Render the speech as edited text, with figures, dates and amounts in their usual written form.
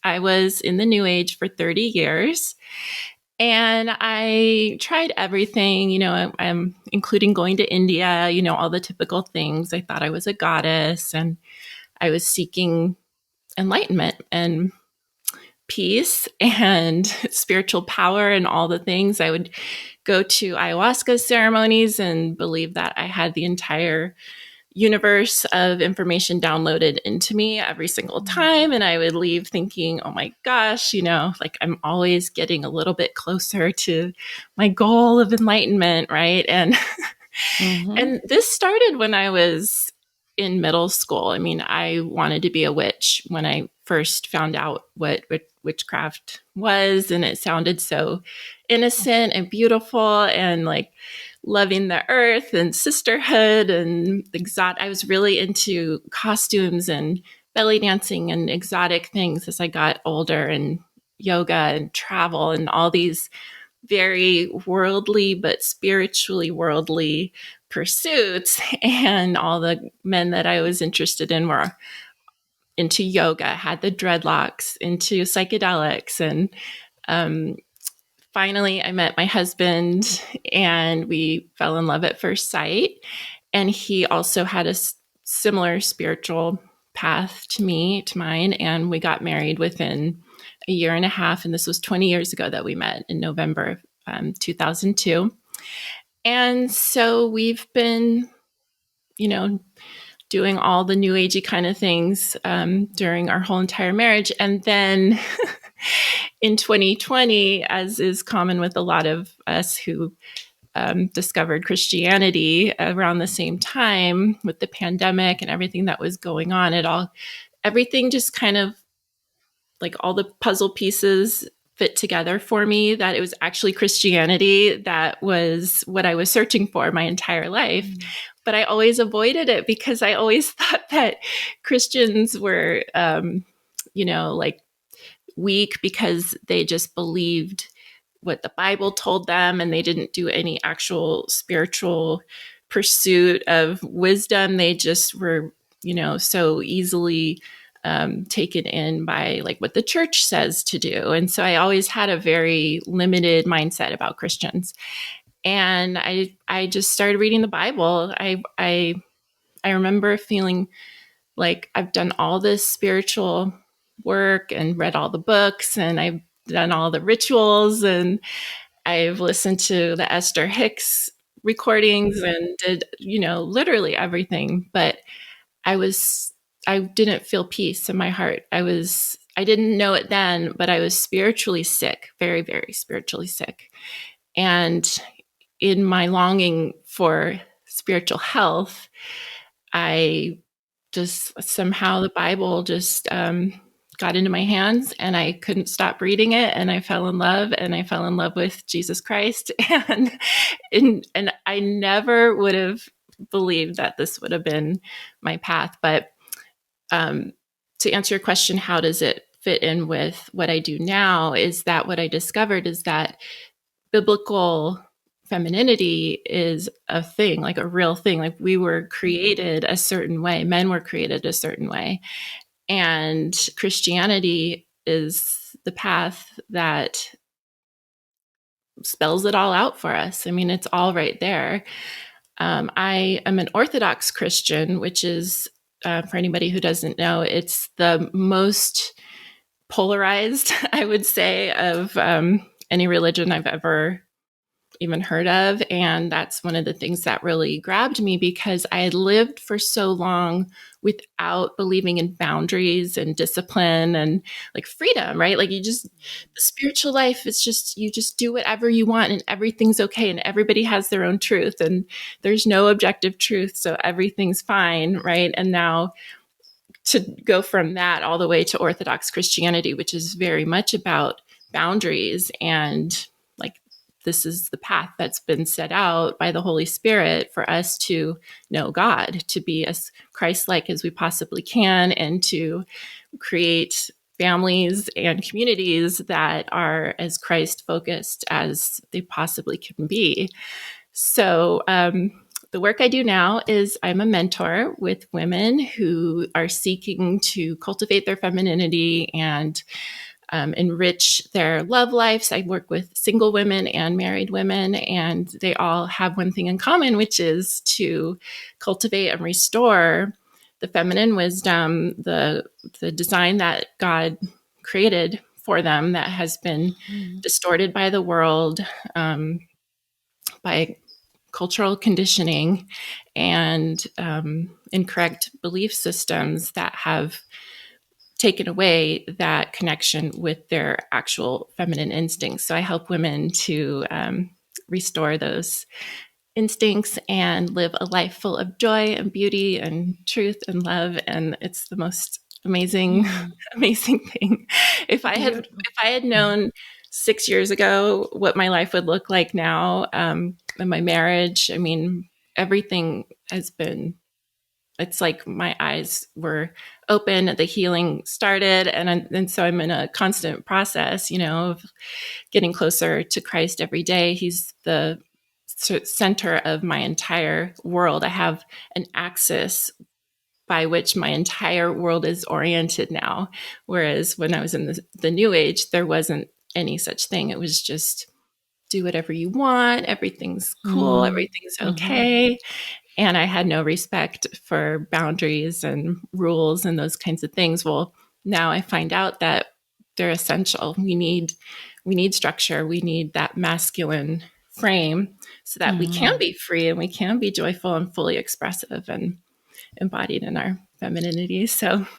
I was in the New Age for 30 years. And I tried everything, I'm including going to India, all the typical things. I thought I was a goddess and I was seeking enlightenment and peace and spiritual power and all the things. I would go to ayahuasca ceremonies and believe that I had the entire universe of information downloaded into me every single time. And I would leave thinking, oh my gosh, like I'm always getting a little bit closer to my goal of enlightenment, right? And and this started when I was in middle school. I mean, I wanted to be a witch when I first found out what witchcraft was, and it sounded so innocent and beautiful and like loving the earth and sisterhood and exotic. I was really into costumes and belly dancing and exotic things as I got older, and yoga and travel and all these very worldly but spiritually worldly pursuits. And all the men that I was interested in were into yoga, had the dreadlocks, into psychedelics. And finally, I met my husband and we fell in love at first sight. And he also had a similar spiritual path to mine. And we got married within a year and a half. And this was 20 years ago that we met in November of 2002. And so we've been, doing all the new agey kind of things during our whole entire marriage. And then in 2020, as is common with a lot of us who discovered Christianity around the same time with the pandemic and everything that was going on, everything just kind of like all the puzzle pieces fit together for me, that it was actually Christianity that was what I was searching for my entire life. But I always avoided it because I always thought that Christians were, like weak because they just believed what the Bible told them and they didn't do any actual spiritual pursuit of wisdom. They just were, so easily taken in by like what the church says to do. And so I always had a very limited mindset about Christians. And I just started reading the Bible. I remember feeling like I've done all this spiritual work and read all the books and I've done all the rituals and I've listened to the Esther Hicks recordings and did, literally everything. But I didn't feel peace in my heart. I didn't know it then, but I was spiritually sick, very, very spiritually sick. And in my longing for spiritual health, I just somehow the Bible just got into my hands and I couldn't stop reading it. And I fell in love with Jesus Christ. And I never would have believed that this would have been my path. But to answer your question, how does it fit in with what I do now, is that what I discovered is that biblical femininity is a thing, like a real thing. Like we were created a certain way. Men were created a certain way. And Christianity is the path that spells it all out for us. I mean, it's all right there. I am an Orthodox Christian, which is, for anybody who doesn't know, it's the most polarized, I would say, of any religion I've ever even heard of. And that's one of the things that really grabbed me because I had lived for so long without believing in boundaries and discipline and like freedom, right? Like the spiritual life is just, you just do whatever you want and everything's okay. And everybody has their own truth and there's no objective truth. So everything's fine, right? And now to go from that all the way to Orthodox Christianity, which is very much about boundaries and this is the path that's been set out by the Holy Spirit for us to know God, to be as Christ-like as we possibly can, and to create families and communities that are as Christ-focused as they possibly can be. So the work I do now is I'm a mentor with women who are seeking to cultivate their femininity and enrich their love lives. I work with single women and married women, and they all have one thing in common, which is to cultivate and restore the feminine wisdom, the design that God created for them that has been distorted by the world, by cultural conditioning and incorrect belief systems that have taken away that connection with their actual feminine instincts. So I help women to restore those instincts and live a life full of joy and beauty and truth and love. And it's the most amazing, amazing thing. If I had known 6 years ago what my life would look like now, and my marriage, I mean, everything has been, it's like my eyes were open, the healing started, and so I'm in a constant process, of getting closer to Christ every day. He's the center of my entire world. I have an axis by which my entire world is oriented now, whereas when I was in the New Age, there wasn't any such thing. It was just do whatever you want. Everything's cool. Everything's okay. And I had no respect for boundaries and rules and those kinds of things. Well, now I find out that they're essential. We need structure. We need that masculine frame so that we can be free and we can be joyful and fully expressive and embodied in our femininity. So